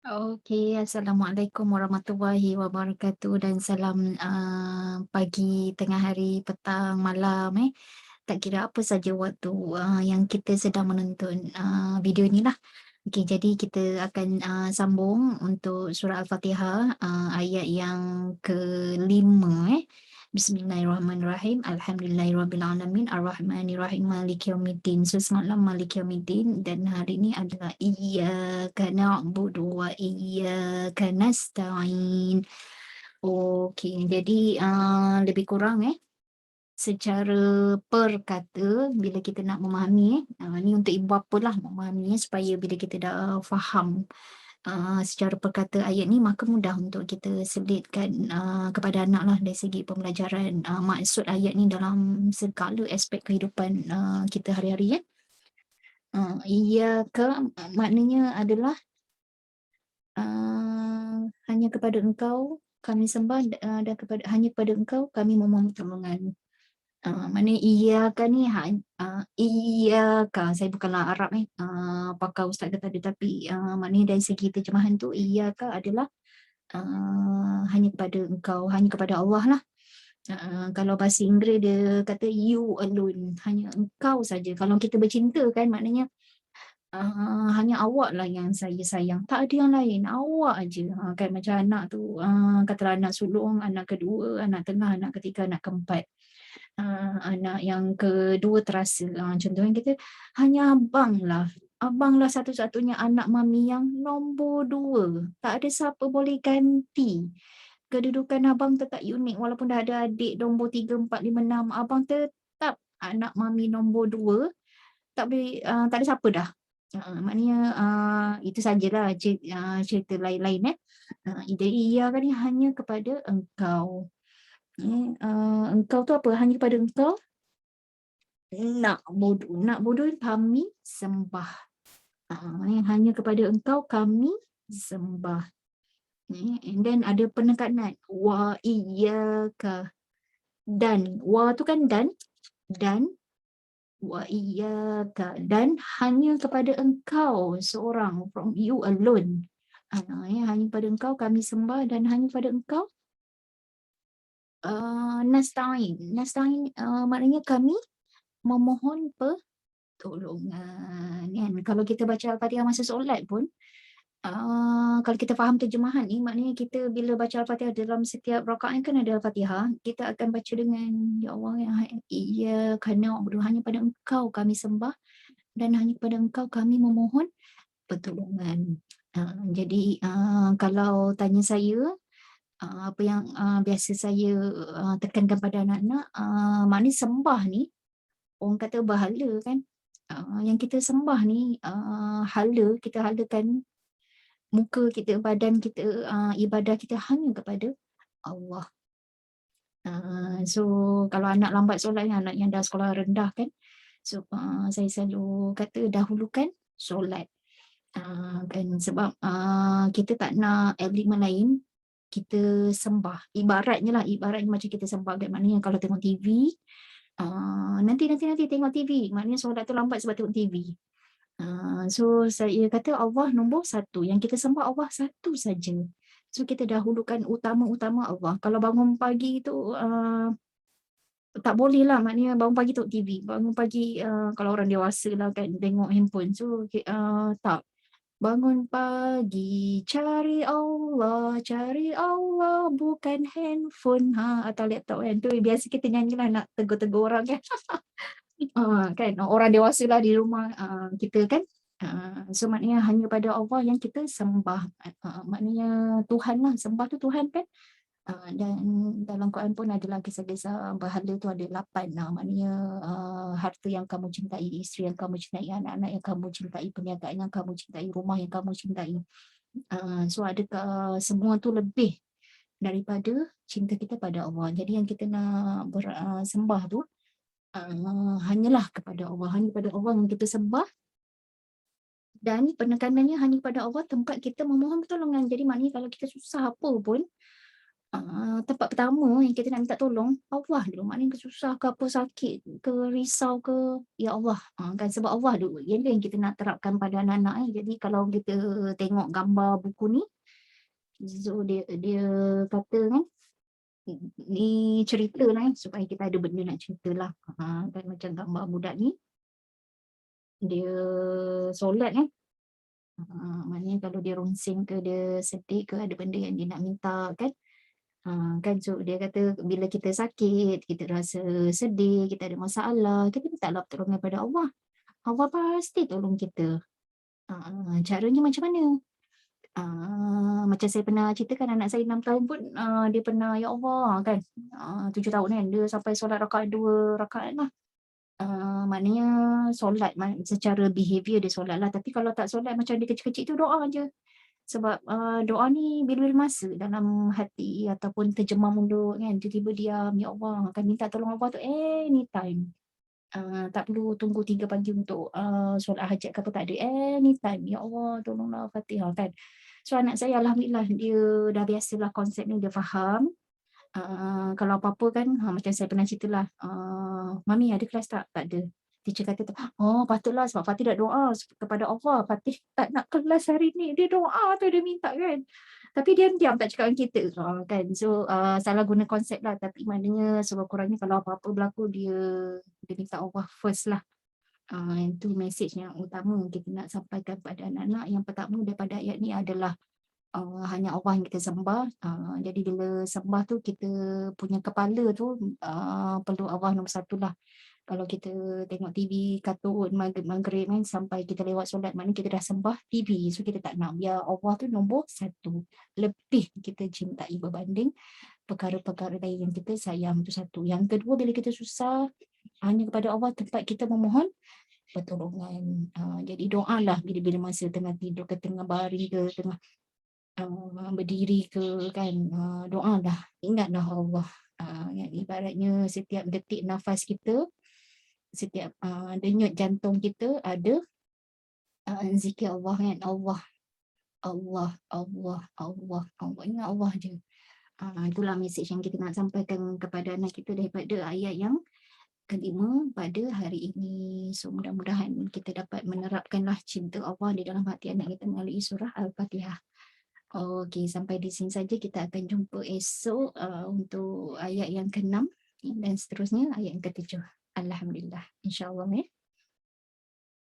Okey, Assalamualaikum warahmatullahi wabarakatuh dan salam, pagi, tengah hari, petang, malam, tak kira apa saja waktu, yang kita sedang menonton, video ni lah. Okey, jadi kita akan, sambung untuk surah Al-Fatihah, ayat yang kelima, Bismillahirrahmanirrahim. Alhamdulillahirrabbilalamin. Ar-Rahmanir-Rahim. Maliki yaumiddin. So, semalam Maliki yaumiddin dan hari ini adalah Iyyaka na'budu wa iyyaka nasta'in. Okey, jadi, lebih kurang, secara perkata bila kita nak memahami, ni untuk ibu bapa lah memahami supaya bila kita dah faham secara perkata ayat ni maka mudah untuk kita selitkan kepada anak lah dari segi pembelajaran maksud ayat ni dalam segala aspek kehidupan kita hari-hari ya. Iyyaka maknanya adalah hanya kepada engkau kami sembah dan hanya kepada engkau kami memohon pertolongan. Maknanya iyyaka ni iyyaka, saya bukanlah Arab pakar ustaz kata ada tapi maknanya dari segi terjemahan tu iyyaka adalah hanya kepada engkau, hanya kepada Allah lah. Kalau bahasa Inggeris dia kata you alone, hanya engkau saja. Kalau kita bercinta kan maknanya hanya awak lah yang saya sayang, tak ada yang lain, awak aja. Kan macam anak tu, katalah anak sulung, anak kedua, anak tengah, anak ketiga, anak keempat. Anak yang kedua terasa, contohnya kita, hanya abang lah satu-satunya anak mami yang nombor 2, tak ada siapa boleh ganti. Kedudukan abang tetap unik walaupun dah ada adik nombor 3, 4, 5, 6, abang tetap anak mami nombor 2, tak boleh, tak ada siapa dah. Maknanya, itu sajalah cerita lain-lain. Jadi iya kan ni hanya kepada engkau. Engkau tu apa? Hanya kepada engkau nak bodoh kami sembah. Maknanya hanya kepada engkau kami sembah. And then ada penekanan wa iyyaka, dan wa tu kan dan wa iyyaka, dan hanya kepada engkau seorang, from you alone. Hanya kepada engkau kami sembah dan hanya kepada engkau nasta'in. Nasta'in maknanya kami memohon pertolongan kan. Kalau kita baca Al-Fatihah masa solat pun, kalau kita faham terjemahan ni, maknanya kita bila baca Al-Fatihah dalam setiap rakaat kan ada Al-Fatihah, kita akan baca dengan ya Allah ya iyyaka na'budu, hanya pada engkau kami sembah dan hanya kepada engkau kami memohon pertolongan. Jadi kalau tanya saya, apa yang biasa saya tekankan pada anak-anak, maknanya sembah ni orang kata berhala kan. Yang kita sembah ni kita halakan muka kita, badan kita, ibadah kita hanya kepada Allah. So kalau anak lambat solat ni, anak yang dah sekolah rendah kan, so saya selalu kata dahulukan solat. Kan sebab kita tak nak elemen lain, kita sembah. Ibaratnya macam kita sembah kan, maknanya kalau tengok TV, nanti tengok TV, maknanya solat tu lambat sebab tengok TV. So saya kata Allah nombor satu, yang kita sembah Allah satu saja. So kita dahulukan utama-utama Allah. Kalau bangun pagi tu tak boleh lah, maknanya bangun pagi tengok TV. Bangun pagi kalau orang dewasa lah kan tengok handphone. So tak. Bangun pagi cari Allah bukan handphone atau laptop kan. Tu biasa kita nyanyilah nak tegur-tegur orang kan. Kan orang dewasa lah di rumah kita kan. So maknanya hanya pada Allah yang kita sembah. Maknanya Tuhan lah, sembah tu Tuhan kan. Dan dalam Quran pun adalah kisah-kisah berhala tu ada 8 maknanya harta yang kamu cintai, isteri yang kamu cintai, anak-anak yang kamu cintai, perniagaan yang kamu cintai, rumah yang kamu cintai. So adakah semua tu lebih daripada cinta kita pada Allah. Jadi yang kita nak sembah tu hanyalah kepada Allah, hanya kepada Allah yang kita sembah, dan penekanannya hanya kepada Allah tempat kita memohon pertolongan. Jadi maknanya kalau kita susah apa pun, Tempat pertama yang kita nak minta tolong Allah dulu. Maknanya susah ke apa, sakit ke, risau ke, ya Allah. Kan sebab Allah dulu. Yang yang kita nak terapkan pada anak-anak. Jadi kalau kita tengok gambar buku ni, so dia kata kan, ni cerita lah supaya kita ada benda nak cerita lah. Kan macam gambar budak ni, dia solat kan. Maknanya kalau dia runsing ke, dia sedih ke, ada benda yang dia nak minta kan. Kan so dia kata bila kita sakit, kita rasa sedih, kita ada masalah, kita mintalah pertolongan pada Allah. Allah pasti tolong kita. Caranya macam mana? Macam saya pernah ceritakan anak saya 6 tahun pun dia pernah ya Allah kan 7 tahun kan dia sampai solat rakaat 2 rakaat lah. Maknanya solat secara behavior dia solat lah, tapi kalau tak solat macam dia kecil-kecil tu doa je. Sebab doa ni bila-bila masa dalam hati ataupun terjemah mulut kan, tiba-tiba diam, ya Allah, akan minta tolong Allah tu anytime. Tak perlu tunggu 3 pagi untuk solat hajat ke apa, tak ada, anytime, ya Allah tolonglah Fatihah kan. So anak saya alhamdulillah dia dah biasalah konsep ni, dia faham. Kalau apa-apa kan, macam saya pernah ceritalah, "Mami ada kelas tak?" "Tak ada." Teacher kata tu, "Oh patutlah sebab Fatih dah doa kepada Allah, Fatih tak nak kelas hari ni." Dia doa tu dia minta kan. Tapi diam-diam tak cakap dengan kita, kan. So, salah guna konsep lah, tapi maknanya sekurang-kurangnya kalau apa-apa berlaku dia minta Allah first lah. Itu message yang utama kita nak sampaikan pada anak-anak. Yang pertama daripada ayat ni adalah hanya Allah yang kita sembah. Jadi bila sembah tu kita punya kepala tu perlu Allah nombor satu lah. Kalau kita tengok TV, kartun, maghrib kan sampai kita lewat solat, maknanya kita dah sembah TV. So kita tak nak, biar Allah tu nombor satu. Lebih kita cintai berbanding perkara-perkara lain yang kita sayang, tu satu. Yang kedua, bila kita susah, hanya kepada Allah tempat kita memohon pertolongan. Jadi doalah bila-bila masa tengah tidur ke, tengah baring ke, tengah berdiri ke kan, doalah, ingatlah Allah. Yang ibaratnya setiap detik nafas kita, setiap denyut jantung kita ada zikir Allah kan. Allah, Allah, Allah, Allah, Allah. Ingat Allah je. Itulah mesej yang kita nak sampaikan kepada anak kita daripada ayat yang kelima pada hari ini. So mudah-mudahan kita dapat menerapkanlah cinta Allah di dalam hati anak kita melalui surah Al-Fatihah. Okey, sampai di sini saja, kita akan jumpa esok untuk ayat yang ke-6 dan seterusnya ayat yang ke-7. Alhamdulillah, insya-Allah ya.